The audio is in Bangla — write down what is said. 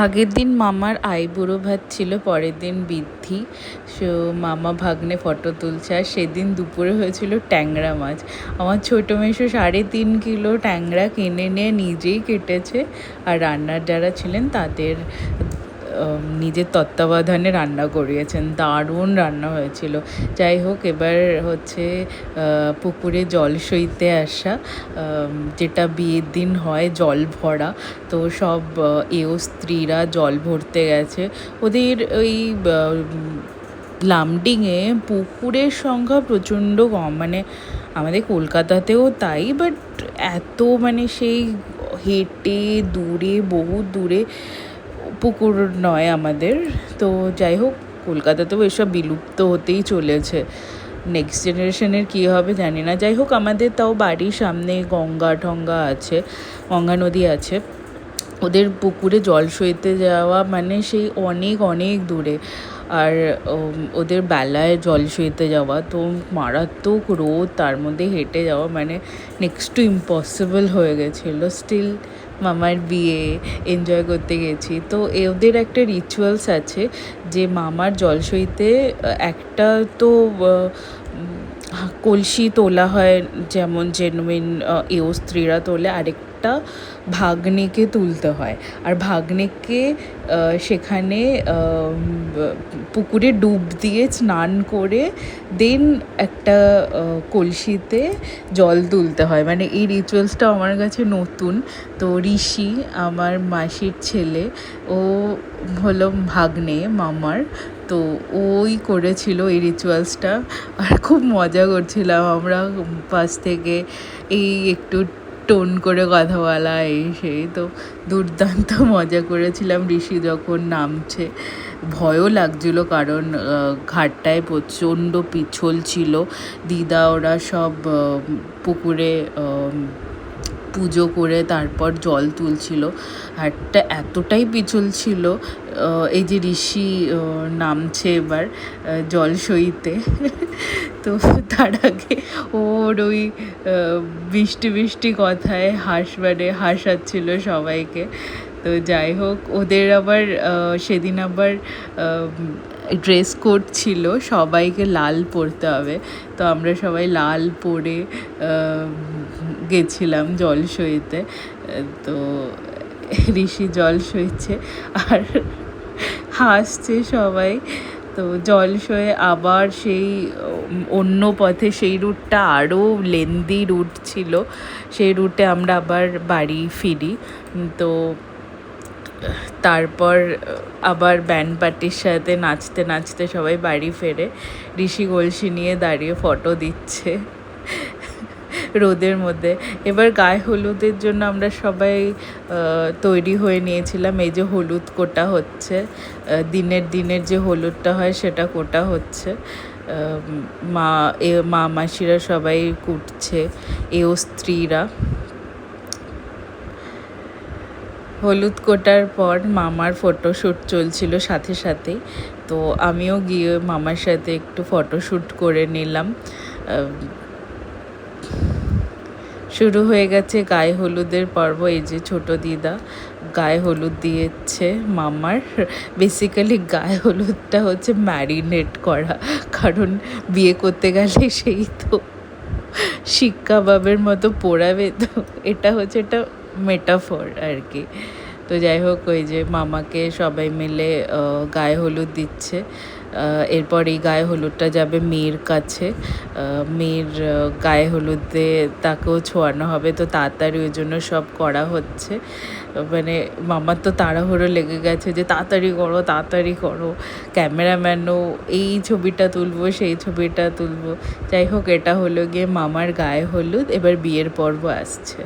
আগের দিন মামার আইবুড়ো ভাত ছিল, পরের দিন বৃদ্ধি। সো মামা ভাগ্নে ফটো তুলছে, আর সেদিন দুপুরে হয়েছিল ট্যাংরা মাছ। আমার ছোটো মেশো 3.5 কিলো ট্যাংরা কিনে নিয়ে নিজেই কেটেছে, আর রান্নার যারা ছিলেন তাদের নিজের তত্ত্বাবধানে রান্না করিয়েছেন। দারুণ রান্না হয়েছিল। যাই হোক, এবার হচ্ছে পুকুরে জল সইতে আসা, যেটা বিয়ের দিন হয়, জল ভরা। তো সব স্ত্রীরা জল ভরতে গেছে। ওদের ওই লামডিংয়ে পুকুরের সংখ্যা প্রচণ্ড কম, মানে আমাদের কলকাতাতেও তাই, বাট এত মানে সেই হেঁটে দূরে, বহু দূরে পুকুর নয় আমাদের। তো যাই হোক, কলকাতাতেও এসব বিলুপ্ত হতেই চলেছে। নেক্সট জেনারেশনের কী হবে জানি না। যাই হোক, আমাদের তাও বাড়ির সামনে গঙ্গা আছে, গঙ্গা নদী আছে। ওদের পুকুরে জল সইতে যাওয়া মানে সেই অনেক অনেক দূরে, আর ওদের বেলায় জল সইতে যাওয়া তো মারাত্মক রোদ, তার মধ্যে হেঁটে যাওয়া মানে নেক্সট টু ইম্পসিবল হয়ে গেছিলো। স্টিল মামার বিয়ে এনজয় করতে গেছি। তো ওদের একটা রিচুয়ালস আছে যে মামার জল সইতে একটা তো কলসি তোলা হয়, যেমন জেনুইন স্ত্রীরা তোলে, আরেকটা ভাগ্নেকে তুলতে হয়। আর ভাগ্নেকে সেখানে পুকুরে ডুব দিয়ে স্নান করে দেন একটা কলসিতে জল তুলতে হয়। মানে এই রিচুয়ালসটা আমার কাছে নতুন। তো ঋষি, আমার মাসির ছেলে, ও হলো ভাগ্নে মামার। তো ওই করেছিল এই রিচুয়ালসটা, আর খুব মজা করছিলাম আমরা পাশ থেকে, এই একটু টোন করে কথা বলা, এই সেই। তো দুর্দান্ত মজা করেছিলাম। ঋষি যখন নামছে, ভয়ও লাগছিল, কারণ ঘাটটায় প্রচণ্ড পিছল ছিল। দিদা ওরা সব পুকুরে পুজো করে তারপর জল তুলছিল। হাটটা এতটাই পিছল ছিল, এই যে ঋষি নামছে এবার জল সইতে, তো তার আগে ওর ওই বৃষ্টি বৃষ্টি কথায় হাসাচ্ছিল সবাইকে। তো যাই হোক, ওদের আবার সেদিন আবার ড্রেস কোড ছিল, সবাইকে লাল পরতে হবে। তো আমরা সবাই লাল পরে গেছিলাম জল সইতে। তো ঋষি জল সইছে আর হাসছে সবাই। তো জল সয়ে আবার সেই অন্য পথে, সেই রুটটা আরও লেন্দি রুট ছিল, সেই রুটে আমরা আবার বাড়ি ফিরি। তো তারপর আবার ব্যান্ড পার্টির সাথে নাচতে নাচতে সবাই বাড়ি ফেরে। ঋষি কলসি নিয়ে দাঁড়িয়ে ফটো দিচ্ছে রোদের মধ্যে। এবার গায়ে হলুদের জন্য আমরা সবাই তৈরি হয়ে নিয়েছিলাম। এই যে হলুদ কোটা হচ্ছে, দিনের যে হলুদটা হয় সেটা কোটা হচ্ছে। মা মাসিরা সবাই কুটছে, স্ত্রীরা। হলুদ কোটার পর মামার ফটোশ্যুট চলছিল সাথে সাথেই। তো আমিও গিয়ে মামার সাথে একটু ফটোশ্যুট করে নিলাম। শুরু হয়ে গেছে গায়ে হলুদের পর্ব। এই যে ছোটো দিদা গায়ে হলুদ দিয়েছে মামার। বেসিক্যালি গায়ে হলুদটা হচ্ছে ম্যারিনেট করা, কারণ বিয়ে করতে গেলে সেই তো শিক কাবাবের মতো পোড়াবে। তো এটা হচ্ছে একটা মেটাফর আর কি। তো যাই হোক, ওই যে মামাকে সবাই মিলে গায়ে হলুদ দিচ্ছে। এরপর এই গায়ে হলুদটা যাবে মেয়ের কাছে। মেয়ের গায়ে হলুদে তাকেও ছোঁয়ানো হবে। তো তাড়াতাড়ি ওই জন্য সব করা হচ্ছে। মানে মামার তো তাড়াহুড়ো লেগে গেছে যে তাড়াতাড়ি করো। ক্যামেরাম্যানও এই ছবিটা তুলবো, সেই ছবিটা তুলবো। যাই হোক, এটা হলো গিয়ে মামার গায়ে হলুদ। এবার বিয়ের পর্ব আসছে।